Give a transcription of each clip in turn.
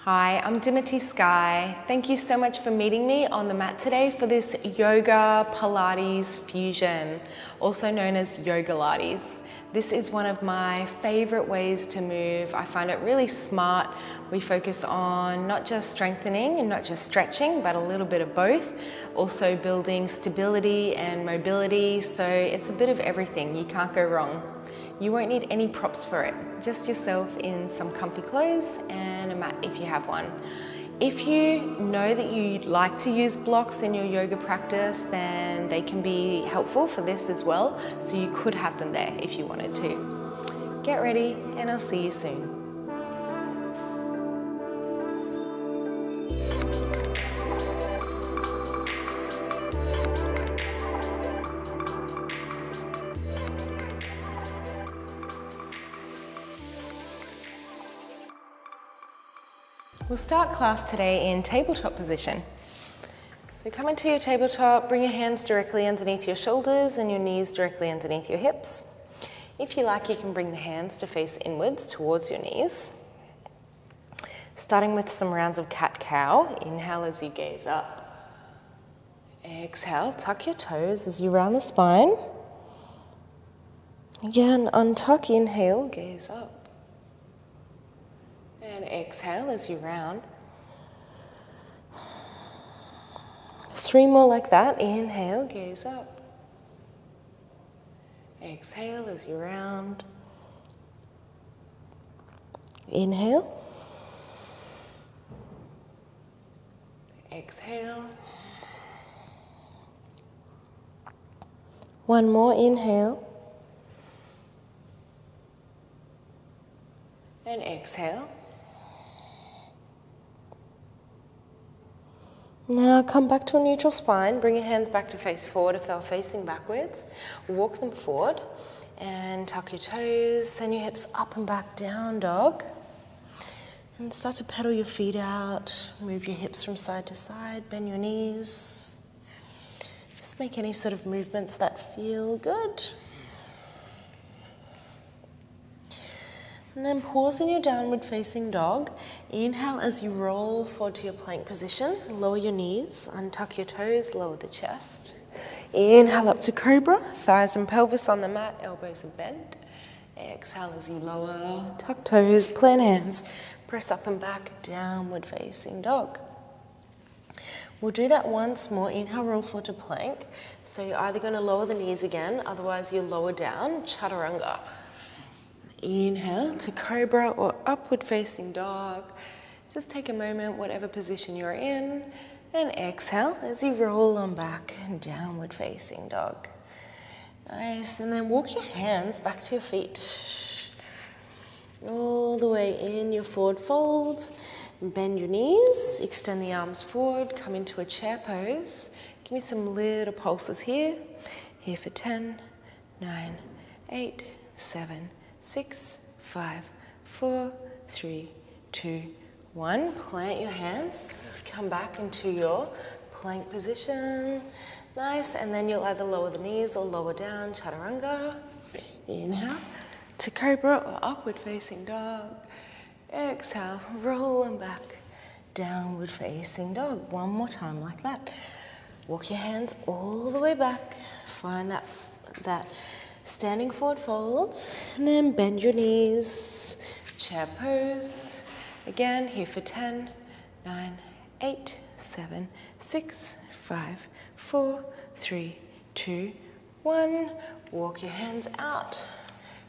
Hi, I'm Dimity Sky. Thank you so much for meeting me on the mat today for this Yoga Pilates fusion, also known as Yoga Pilates. This is one of my favorite ways to move. I find it really smart. We focus on not just strengthening and not just stretching, but a little bit of both. Also building stability and mobility. So it's a bit of everything. You can't go wrong. You won't need any props for it, just yourself in some comfy clothes and a mat if you have one. If you know that you like to use blocks in your yoga practice, then they can be helpful for this as well. So you could have them there if you wanted to. Get ready and I'll see you soon. We'll start class today in tabletop position. So come into your tabletop, bring your hands directly underneath your shoulders and your knees directly underneath your hips. If you like, you can bring the hands to face inwards towards your knees. Starting with some rounds of cat-cow. Inhale as you gaze up. Exhale, tuck your toes as you round the spine. Again, untuck, inhale, gaze up. And exhale as you round. 3 more like that. Inhale, gaze up. Exhale as you round. Inhale. Exhale. 1 more, inhale. And exhale. Now come back to a neutral spine. Bring your hands back to face forward if they're facing backwards. Walk them forward and tuck your toes. Send your hips up and back, down dog. And start to pedal your feet out. Move your hips from side to side. Bend your knees. Just make any sort of movements that feel good. And then pause in your downward facing dog. Inhale as you roll forward to your plank position. Lower your knees, untuck your toes, lower the chest. Inhale up to cobra, thighs and pelvis on the mat, elbows are bent. Exhale as you lower, tuck toes, plant hands, press up and back, downward facing dog. We'll do that once more. Inhale, roll forward to plank. So you're either going to lower the knees again, otherwise you lower down, chaturanga. Inhale to cobra or upward facing dog. Just take a moment, whatever position you're in, and exhale as you roll on back and downward facing dog. Nice, and then walk your hands back to your feet. All the way in your forward fold. Bend your knees, extend the arms forward, come into a chair pose. Give me some little pulses here. Here for 10, 9, 8, 7, 6, 5, 4, 3, 2, 1. Plant your hands. Come back into your plank position. Nice. And then you'll either lower the knees or lower down, chaturanga. Inhale to cobra or upward facing dog. Exhale, roll them back, downward facing dog. 1 more time like that. Walk your hands all the way back. Find that standing forward fold, and then bend your knees, chair pose. Again, here for 10, 9, 8, 7, 6, 5, 4, 3, 2, 1. Walk your hands out.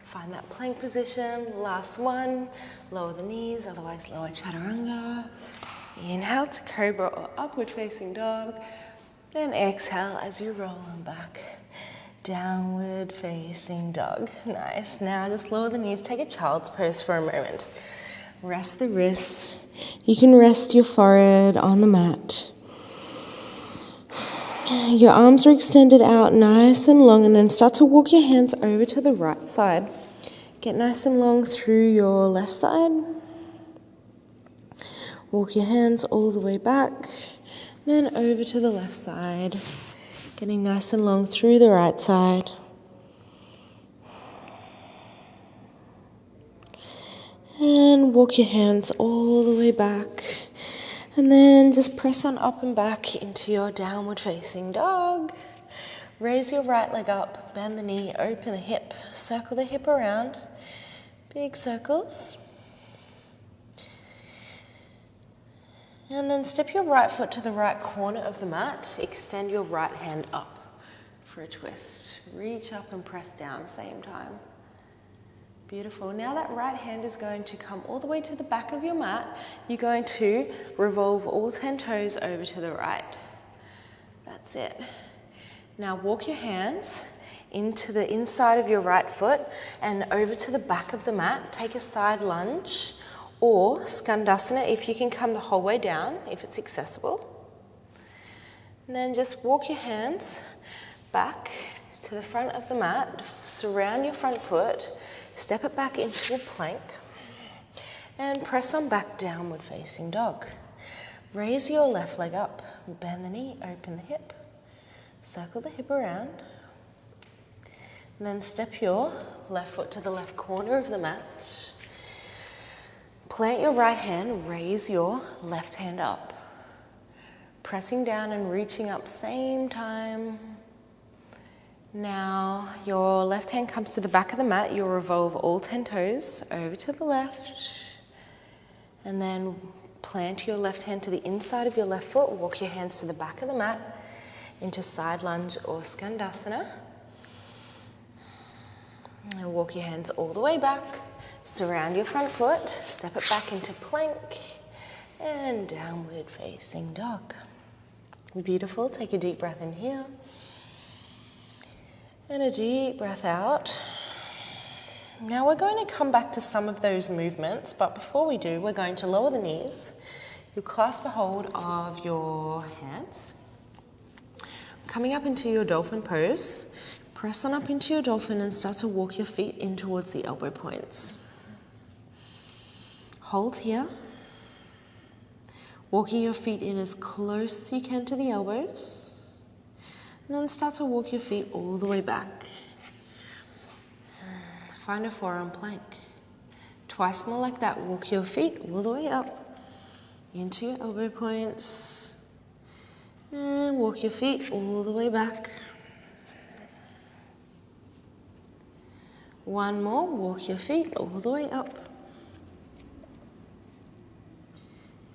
Find that plank position. Last one. Lower the knees, otherwise lower chaturanga. Inhale to cobra or upward facing dog. Then exhale as you roll on back. Downward facing dog. Nice. Now just lower the knees. Take a child's pose for a moment. Rest the wrists. You can rest your forehead on the mat. Your arms are extended out nice and long, and then start to walk your hands over to the right side. Get nice and long through your left side. Walk your hands all the way back, then over to the left side. Getting nice and long through the right side. And then walk your hands all the way back. And then just press on up and back into your downward facing dog. Raise your right leg up, bend the knee, open the hip, circle the hip around. Big circles. And then step your right foot to the right corner of the mat. Extend your right hand up for a twist. Reach up and press down same time. Beautiful. Now that right hand is going to come all the way to the back of your mat. You're going to revolve all 10 toes over to the right. That's it. Now walk your hands into the inside of your right foot and over to the back of the mat. Take a side lunge or skandasana if you can come the whole way down, if it's accessible. And then just walk your hands back to the front of the mat, surround your front foot, step it back into a plank, and press on back, downward facing dog. Raise your left leg up, bend the knee, open the hip, circle the hip around. And then step your left foot to the left corner of the mat. Plant your right hand, raise your left hand up. Pressing down and reaching up same time. Now your left hand comes to the back of the mat. You'll revolve all 10 toes over to the left. And then plant your left hand to the inside of your left foot. Walk your hands to the back of the mat into side lunge or skandasana. And walk your hands all the way back. Surround your front foot. Step it back into plank and downward facing dog. Beautiful. Take a deep breath in here. And a deep breath out. Now we're going to come back to some of those movements, but before we do, we're going to lower the knees. You clasp a hold of your hands. Coming up into your dolphin pose. Press on up into your dolphin and start to walk your feet in towards the elbow points. Hold here. Walking your feet in as close as you can to the elbows. And then start to walk your feet all the way back. Find a forearm plank. Twice more like that. Walk your feet all the way up into your elbow points. And walk your feet all the way back. One more, walk your feet all the way up.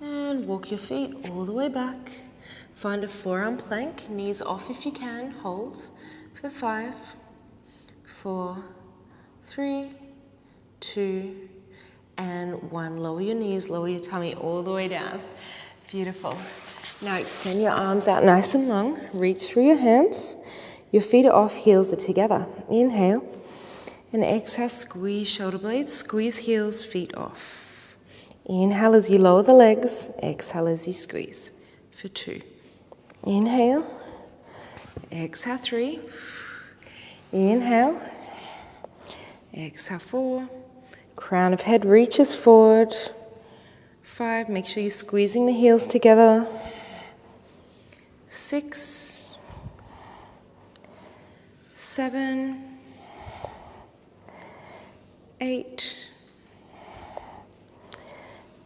And walk your feet all the way back. Find a forearm plank, knees off if you can, hold for 5, 4, 3, 2, and 1. Lower your knees, lower your tummy all the way down. Beautiful. Now extend your arms out nice and long. Reach through your hands. Your feet are off, heels are together. Inhale. And exhale, squeeze shoulder blades, squeeze heels, feet off. Inhale as you lower the legs, exhale as you squeeze for 2. Inhale, exhale 3. Inhale, exhale 4. Crown of head reaches forward. 5, make sure you're squeezing the heels together. 6, 7, 8,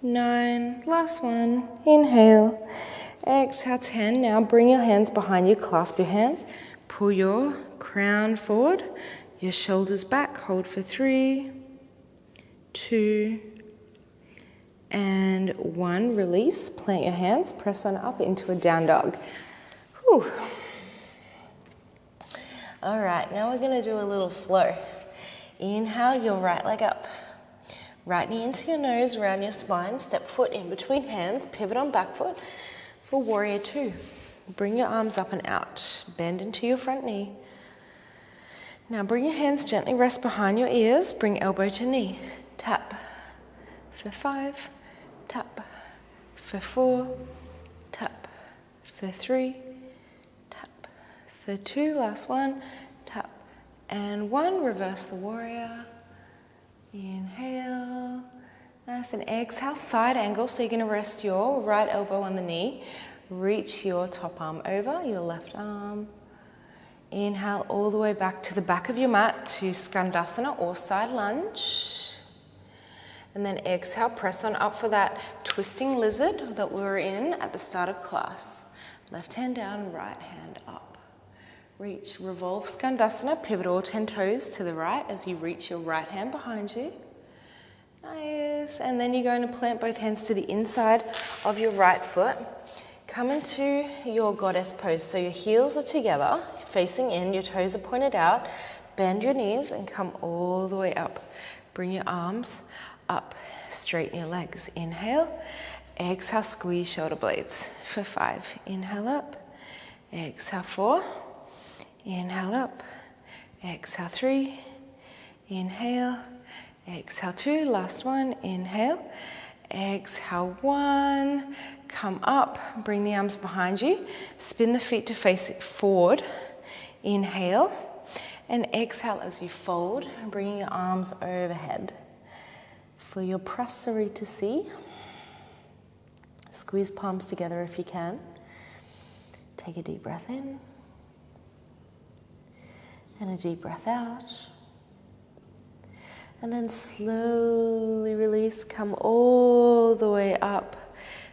9, last one, inhale, exhale 10. Now bring your hands behind you, clasp your hands, pull your crown forward, your shoulders back, hold for 3, 2, and 1, release, plant your hands, press on up into a down dog. Whew. All right, now we're gonna do a little flow. Inhale your right leg up. Right knee into your nose, round your spine, step foot in between hands, pivot on back foot for warrior 2. Bring your arms up and out. Bend into your front knee. Now bring your hands gently rest behind your ears. Bring elbow to knee. Tap for 5. Tap for 4. Tap for 3. Tap for 2. Last one. Tap and 1. Reverse the warrior. Inhale. Nice, and exhale, side angle. So you're going to rest your right elbow on the knee. Reach your top arm over, your left arm. Inhale all the way back to the back of your mat to skandasana or side lunge. And then exhale, press on up for that twisting lizard that we were in at the start of class. Left hand down, right hand up. Reach, revolve Skandasana, pivot all 10 toes to the right as you reach your right hand behind you. Nice. And then you're going to plant both hands to the inside of your right foot. Come into your goddess pose. So your heels are together, facing in, your toes are pointed out. Bend your knees and come all the way up. Bring your arms up, straighten your legs. Inhale, exhale, squeeze shoulder blades for 5. Inhale up, exhale 4, inhale up, exhale 3, inhale, exhale 2, last one, inhale, exhale 1, come up, bring the arms behind you, spin the feet to face it forward, inhale, and exhale as you fold, bringing your arms overhead. For your prasarita, squeeze palms together if you can. Take a deep breath in and a deep breath out. And then slowly release, come all the way up.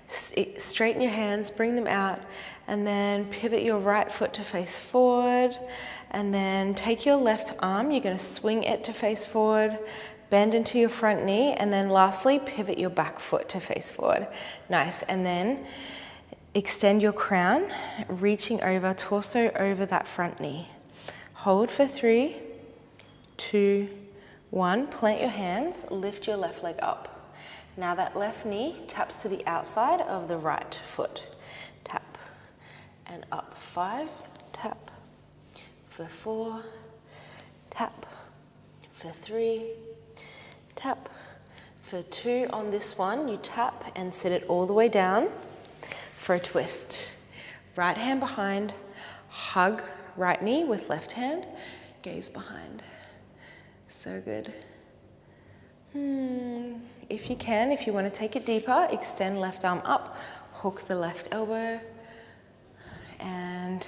Straighten your hands, bring them out, and then pivot your right foot to face forward. And then take your left arm, you're going to swing it to face forward, bend into your front knee, and then lastly, pivot your back foot to face forward. Nice. And then extend your crown, reaching over, torso over that front knee. Hold for 3, 2, 1. Plant your hands, lift your left leg up. Now that left knee taps to the outside of the right foot. Tap and up. 5, tap. For 4, tap. For 3, tap. For 2 on this one, you tap and sit it all the way down for a twist. Right hand behind, hug right knee with left hand, gaze behind. So good. If you can, if you want to take it deeper, extend left arm up, hook the left elbow, and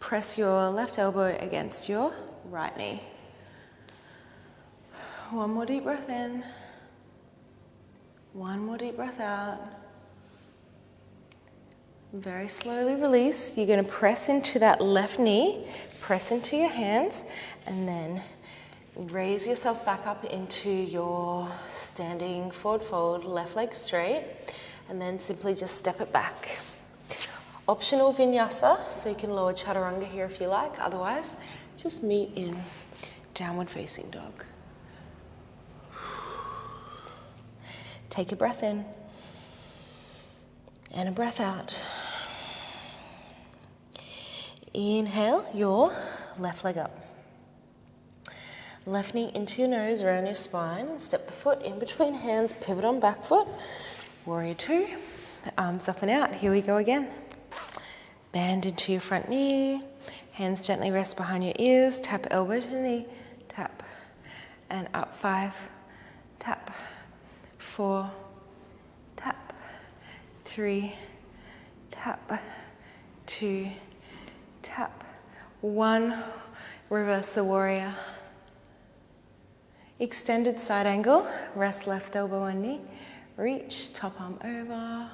press your left elbow against your right knee. One more deep breath in. One more deep breath out. Very slowly release. You're going to press into that left knee, press into your hands, and then raise yourself back up into your standing forward fold, left leg straight, and then simply just step it back. Optional vinyasa, so you can lower chaturanga here if you like. Otherwise, just meet in downward facing dog. Take a breath in and a breath out. Inhale your left leg up. Left knee into your nose, around your spine. Step the foot in between hands, pivot on back foot. Warrior 2. The arms up and out. Here we go again. Bend into your front knee. Hands gently rest behind your ears. Tap elbow to knee. Tap. And up. 5. Tap. 4. Tap. 3. Tap. 2. Tap. 1. Reverse the warrior. Extended side angle. Rest left elbow on knee. Reach, top arm over.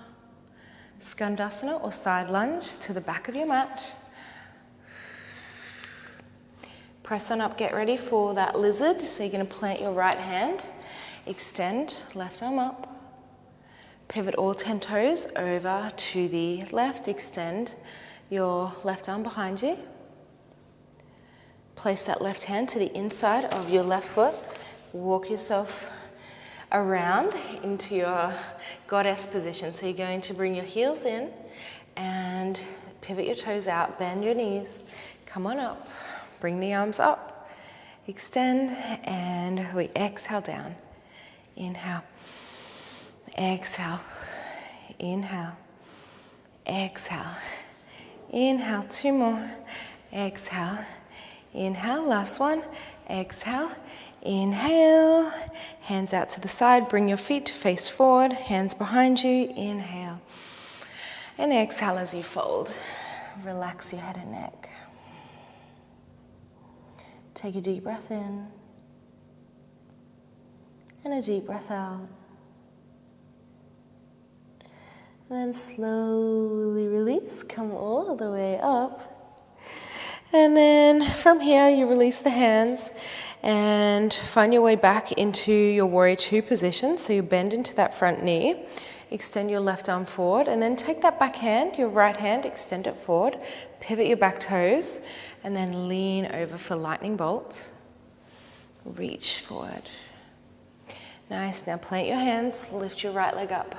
Skandasana or side lunge to the back of your mat. Press on up, get ready for that lizard. So you're going to plant your right hand. Extend, left arm up. Pivot all 10 toes over to the left. Extend your left arm behind you. Place that left hand to the inside of your left foot. Walk yourself around into your goddess position. So you're going to bring your heels in and pivot your toes out, bend your knees, come on up, bring the arms up, extend, and we exhale down. Inhale, exhale, inhale, exhale, inhale, 2 more, exhale, inhale, last one, exhale, inhale, hands out to the side, bring your feet to face forward, hands behind you, inhale. And exhale as you fold. Relax your head and neck. Take a deep breath in And a deep breath out. And then slowly release, come all the way up. And then from here, you release the hands and find your way back into your warrior two position. So you bend into that front knee, extend your left arm forward, and then take that back hand, your right hand, extend it forward, pivot your back toes, and then lean over for lightning bolt. Reach forward. Nice, now plant your hands, lift your right leg up.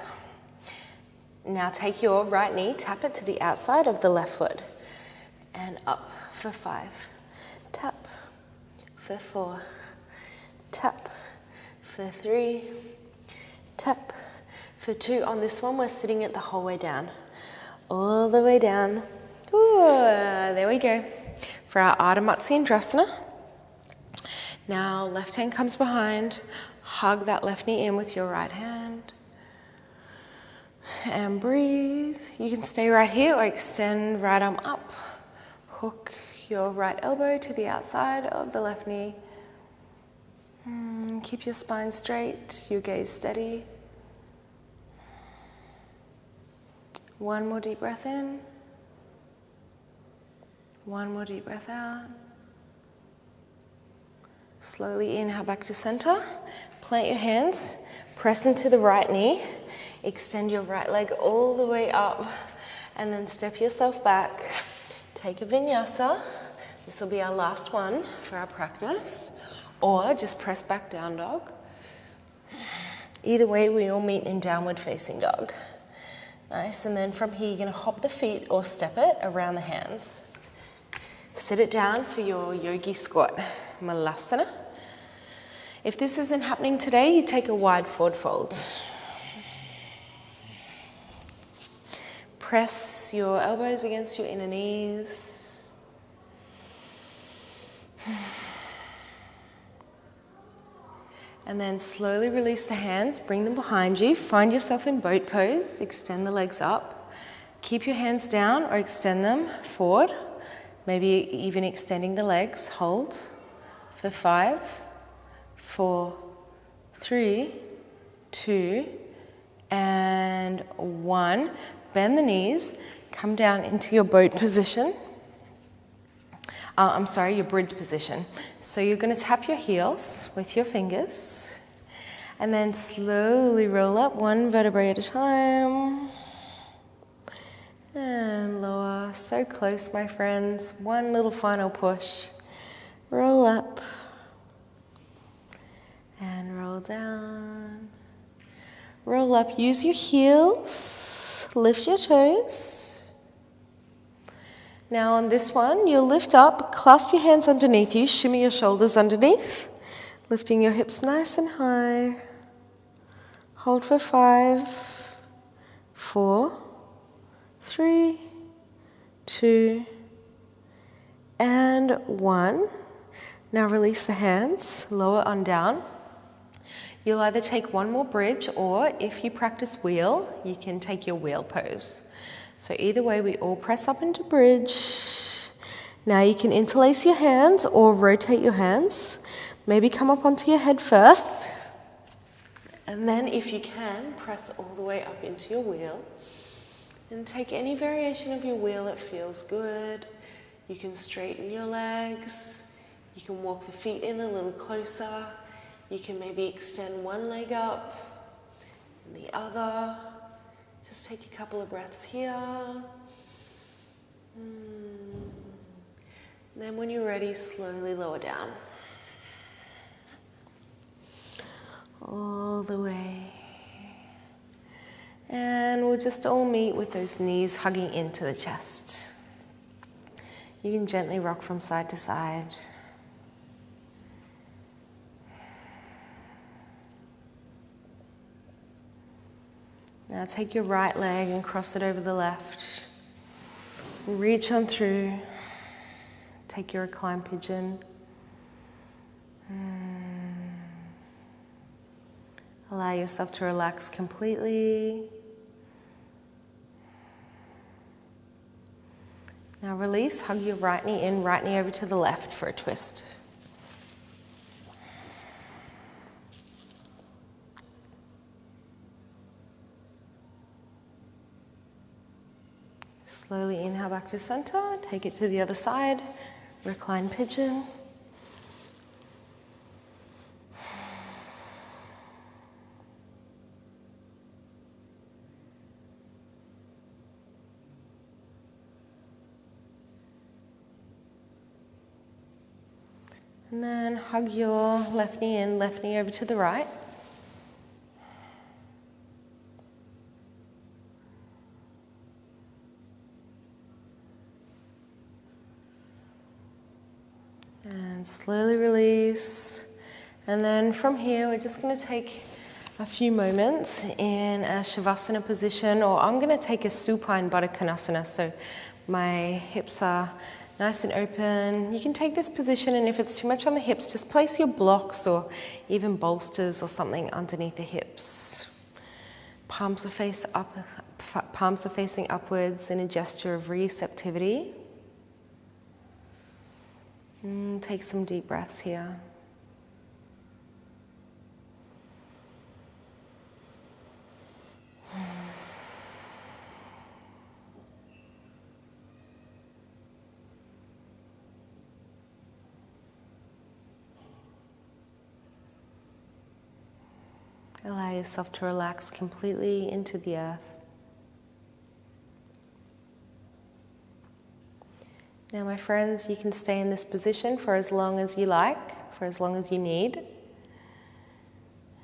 Now take your right knee, tap it to the outside of the left foot, and up for 5, tap for 4, tap for 3, tap for 2. On this one, we're sitting it the whole way down, all the way down. Ooh, there we go. For our Ardha Matsyendrasana. Now, left hand comes behind, hug that left knee in with your right hand. And breathe. You can stay right here or extend right arm up. Hook your right elbow to the outside of the left knee. Keep your spine straight, your gaze steady. One more deep breath in. One more deep breath out. Slowly inhale back to center. Plant your hands, press into the right knee. Extend your right leg all the way up and then step yourself back. Take a vinyasa. This will be our last one for our practice. Or just press back down dog. Either way, we all meet in downward facing dog. Nice, and then from here you're going to hop the feet or step it around the hands. Sit it down for your yogi squat, malasana. If this isn't happening today, you take a wide forward fold. Press your elbows against your inner knees. And then slowly release the hands, bring them behind you. Find yourself in boat pose. Extend the legs up. Keep your hands down or extend them forward. Maybe even extending the legs. Hold for 5, 4, 3, 2, and 1. Bend the knees. Come down into your boat position. Your bridge position. So you're going to tap your heels with your fingers and then slowly roll up one vertebrae at a time and lower. So close, my friends. One little final push. Roll up and roll down. Roll up. Use your heels. Lift your toes. Now on this one, you'll lift up, clasp your hands underneath you, shimmy your shoulders underneath, lifting your hips nice and high. Hold for 5, 4, 3, 2, and 1. Now release the hands, lower on down. You'll either take one more bridge, or if you practice wheel, you can take your wheel pose. So either way, we all press up into bridge. Now you can interlace your hands or rotate your hands. Maybe come up onto your head first. And then if you can, press all the way up into your wheel. And take any variation of your wheel that feels good. You can straighten your legs. You can walk the feet in a little closer. You can maybe extend one leg up and the other. Just take a couple of breaths here. And then when you're ready, slowly lower down. All the way. And we'll just all meet with those knees hugging into the chest. You can gently rock from side to side. Now take your right leg and cross it over the left. Reach on through. Take your recline pigeon. Allow yourself to relax completely. Now release, hug your right knee in, right knee over to the left for a twist. Slowly inhale back to center, take it to the other side, recline pigeon. And then hug your left knee in, left knee over to the right. And slowly release. And then from here, we're just going to take a few moments in a shavasana position, or I'm going to take a supine Baddha Konasana. So my hips are nice and open. You can take this position, and if it's too much on the hips, just place your blocks or even bolsters or something underneath the hips. Palms are facing upwards in a gesture of receptivity. Take some deep breaths here. Allow yourself to relax completely into the earth. Now, my friends, you can stay in this position for as long as you like, for as long as you need.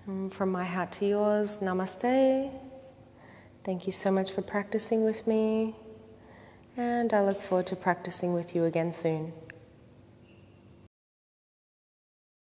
And from my heart to yours, namaste. Thank you so much for practicing with me, and I look forward to practicing with you again soon.